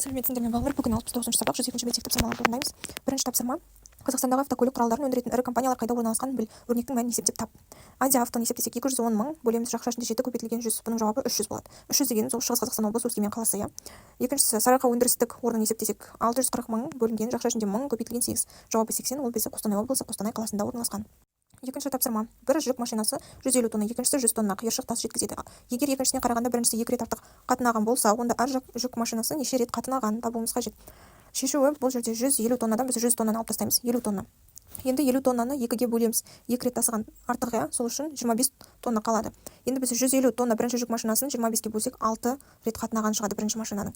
Сәлеметсіңдер ме балалар, бүгін 69-шы сабақ 102-ші беттегі тапсырмаларды орындаймыз. Бірінші тапсырма: Қазақстандағы автокөлік құралдарын өндіретін ірі компаниялар қайда орналасқан біл, өрнектің мәнін есептеп тап. Азия автоны есептесек 210 мың, бөлеміз жақша ішінде 7 көбейтілген 100, бұның жауабы 300 болады. 300 дегеніміз ол Шығыс Қазақстан облысы Өскемен қаласы, Екіншісі: Сарыарқа өндірістік орнын есептесек 640 мың, бөлінген жақша ішінде 1000 көбейтілген 8, жауабы 80, ол бізде Қостанай облысы Қостанай қаласында орналасқан. Екінші тапсырма: бір жүк машинасы 150 тонна, екіншісі 100 тонна қиыршық тас жеткізеді. Егер екіншісіне қарағанда біріншісі 2 рет артық қатынаған болса, онда әр жүк машинасы неше рет қатынаған табуымыз қажет. Шешуі: бұл жерде 150 тоннадан біз 100 тоннаны алып тастаймыз, 50 тонна. Енді 50 тоннаны 2-ге бөлеміз. 2 рет тасыған артық, сол үшін 25 тонна қалады. Енді біз 150 тонна бірінші жүк машинасын 25-ге бөлсек 6 рет қатынаған шығады бірінші машинаның.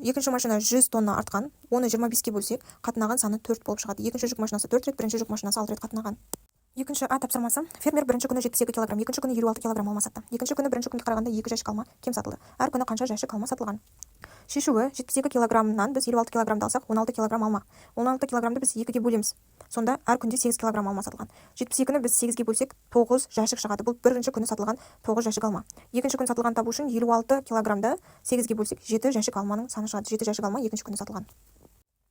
Екінші машина 100 тонна артқан, оны 25-ге бөлсек қатынаған саны 4 болып шығады. Екінші жүк машинасы 4 рет, бірінші жүк машинасы 6 рет қатынаған. Екінші А тапсырмасы: фермер бірінші күні 72 кг, екінші күні 56 кг алма сатты. Екінші күні бірінші күнге қарағанда 2 жәшік алма кем сатылды. Әр күні қанша жәшік алма сатылған? Шешуі: 72 кг-нан біз 56 кг алсақ 16 кг алма. 16 кг-ды біз 2-ге бөлеміз. Сонда әр күнде 8 кг алма сатылған. 72-ні біз 8-ге бөлсек 9 жәшік шығады. Бұл бірінші күні сатылған 9 жәшік алма. Екінші күні сатылған табу үшін 56 кг-ды 8-ге бөлсек 7 жәшік алманың саны шығады. 7 жәшік алма екінші күні сатылған.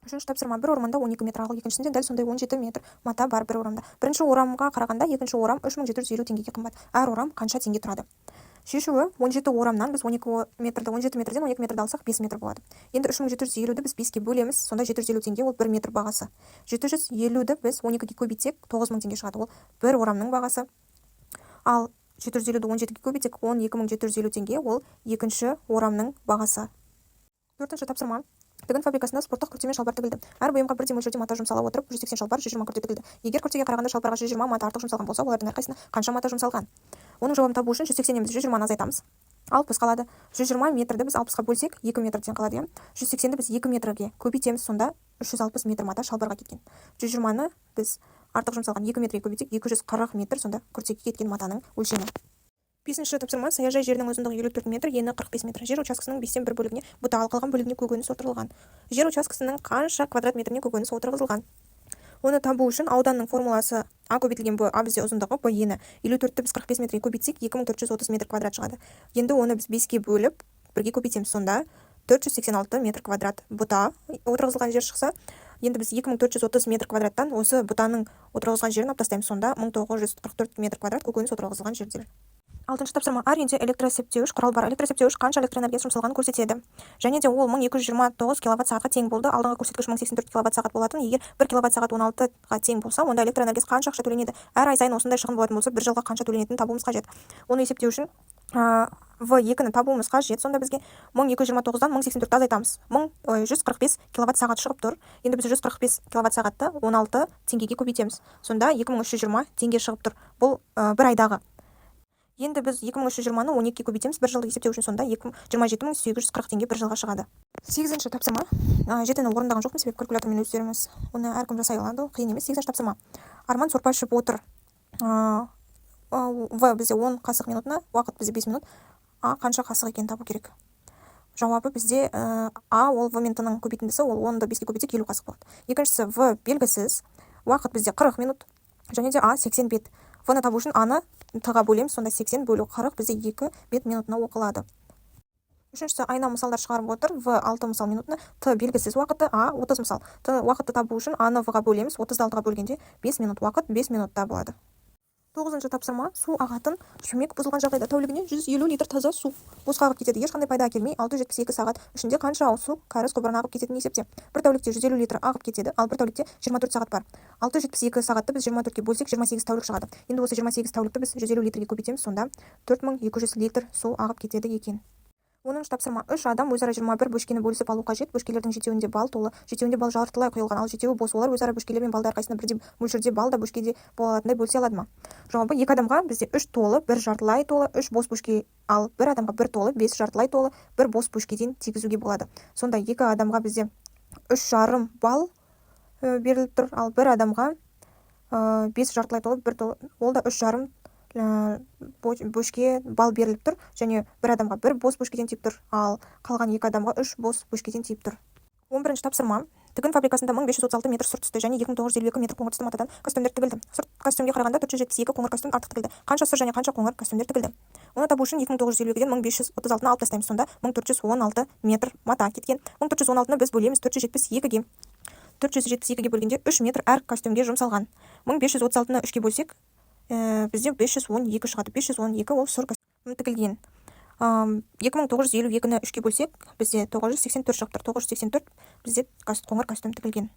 Үшінші тапсырма: бір орманда 12 метр ағыл, екіншісінде дәл сондай 17 метр мата бар бір орамда. Бірінші орамға қарағанда екінші орам 3750 теңгеге қымбат. Әр орам қанша теңге тұрады? Шешуі: 17 орамнан біз 17 метрден 12 метрді алсақ 5 метр болады. Енді 3750-ді біз 5-ге бөлеміз, сонда 750 теңге, ол 1 метр бағасы. 750-ді біз 12-ге көбейтсек 9000 теңге шығады, ол бір орамның бағасы. Ал 750-ді 17-ге көбейтсек 12750 теңге, ол екінші орамның бағасы. Төртінші тапсырма: тігін фабрикасында спорттық күрте мен шалбар тігілді. Әр бұйымға бірдей мөлшерде мата жұмсала отырып 180 шалбар, 120 күрте тігілді. Егер күртеге қарағанда шалбарға 120 мата артық жұмсалған болса, олардың әрқайсысына қанша мата жұмсалған? Оның жауабын табу үшін 180-нен біз 120-ны азайтамыз. 60 қалады. 120 метрді біз 60-ға бөлсек 2 метрден қалады, 180-ді біз 2 метрге көбейтеміз, сонда 360 метр мата шалбарға кеткен. 120-ны біз артық жұмсалған 2 метрге көбейтсек 240 метр, сонда күртеге кеткен матаның өлшемі. Бесінші тапсырма: саяжай жерінің ұзындығы 54 метр, ені 45 метр. Жер учаскесінің 5-тен 1 бөлігіне бұта, ал қалған бөлігіне көкөніс отырғызылған. Жер учаскесінің қанша квадрат метріне көкөніс отырғызылған? Оны табу үшін ауданның формуласы: А көбейтілген Б, А бізде ұзындығы, Б ені. 54-ті біз 45 метрге көбейтсек 2430 метр квадрат шығады. Енді оны біз 5-ге бөліп 1-ге көбейтеміз, сонда 486 метр квадрат бұта отырғызылған жер шықса, енді біз 2430 метр квадраттан осы бұтаның отырғызылған жерін алып тастаймыз, сонда 1944 метр квадрат көкөніс отырғызылған жердер. Алтыншы тапсырма: әр үйде электросептеуіш құрал бар. Электросептеуіш қанша электроэнергия жұмсалғанын көрсетеді. Және де ол 1229 киловатт-сағатқа тең болды. Алдыңғы көрсеткіш 1084 киловатт-сағат болатын. Егер 1 киловатт-сағат 16-ға тең болса, онда электроэнергиясы қанша ақша төленеді? Әр ай сайын осындай шығын болатын болса, бір жылға қанша төленетінін табуымыз қажет. Оны есептеу үшін В2-ні табуымыз қажет. Сонда бізге 1229-дан 1084-ті азайтамыз. 145 киловатт-сағат шығып тұр. Енді біз 145 киловатт-сағатты 16 теңгеге көбейтеміз. Сонда 2320 теңге шығып тұр. Бұл бір айдағы. Енді біз 2320-ны 12-ге көбейтеміз, бір жылды есептеу үшін, сонда 27840 теңге бір жылға шығады. 8-ші тапсырма: жетені орындаған жоқпын, себебі калькулятормен өздеріңіз оны әркім жасай алады, қиын емес. 8-ші тапсырма: Арман сорпа ішіп отыр. В бізде 10 қасық минутына, уақыт бізде 5 минут. А қанша қасық екенін табу керек. Жауабы бізде А ол В мен Т-ның көбейтіндісі, ол 10-ды 5-ге көбейтсек 50 қасық болады. Екіншісі В белгісіз, уақыт бізде 40 минут, және де А 80 бет. В-ны табу үшін А-ны Т-ға бөлеміз, сонда 80 бөлу 40 бізде 2 бет минутына оқылады. Үшіншісі айна мысалдар шығарып отыр. В 6 мысал минутына, Т белгісіз уақыты, А 30 мысал. Т уақытты табу үшін А-ны В-ға бөлеміз, 30-ды 6-ға бөлгенде 5 минут уақыт 5 минутта болады. 9-ші тапсырма: су ағатын шүмек бұзылған жағдайда тәулігіне 150 литр таза су босқа ағып кетеді. Ешқандай пайда әкелмей 672 сағат ішінде қанша ауыз су кәріз құбырына ағып кететінін есепте. Бір тәулікте 150 литр ағып кетеді, ал бір тәулікте 24 сағат бар. 672 сағатты біз 24-ге бөлсек 28 тәулік шығады. Енді осы 28 тәулікті біз 150 литрге көбейтеміз, сонда 4200 литр су ағып кетеді екен. 10-ші тапсырма: 3 адам өзара 21 бөшкені бөлісіп алу қажет. Бөшкелердің жетеуінде бал толы, жетеуінде бал жартылай құйылған, ал жетеуі бос. Олар өзара бөшкелер мен балды әрқайсысына бірдей мөлшерде бал да бөшкеде болатындай бөлісе алады ма? Жауабы: 2 адамға бізде 3 толы, 1 жартылай толы, 3 бос бөшке, ал 1 адамға 1 толы, 5 жартылай толы, 1 бос бөшкеден тигізуге болады. Сонда 2 адамға бізде 3,5 бал беріліп тұр, ал 1 адамға 5 жартылай толы, 1 толы, ол да 3,5 бөшке бал беріліп тұр, және 1 адамға 1 бос бөшкеден тиіп тұр, ал қалған 2 адамға 3 бос бөшкеден тиіп тұр. 11-ші тапсырма: Тігін фабрикасында 1536 метр сұр түсті және 2952 метр қоңыр түсті матадан костюмдер тігілді. Сұр костюмге қарағанда 472 қоңыр костюм артық тігілді. Қанша сұр және қанша қоңыр костюмдер тігілді? Оны табу үшін 2952-ден 1536-ны алып тастаймыз. Сонда 1416 метр мата кеткен. 1416-ны біз бөлеміз 472-ге. 472-ге бөлгенде 3 метр әр костюмге жұмсалған. 1536-ны 3-ге бөлсек, бізде 512 шығады. 512 ол сұр костюм тігілген. 2952-ні 3-ге бөлсек, бізде 984 шықтыр. 984 бізде қоңыр костюм тігілген.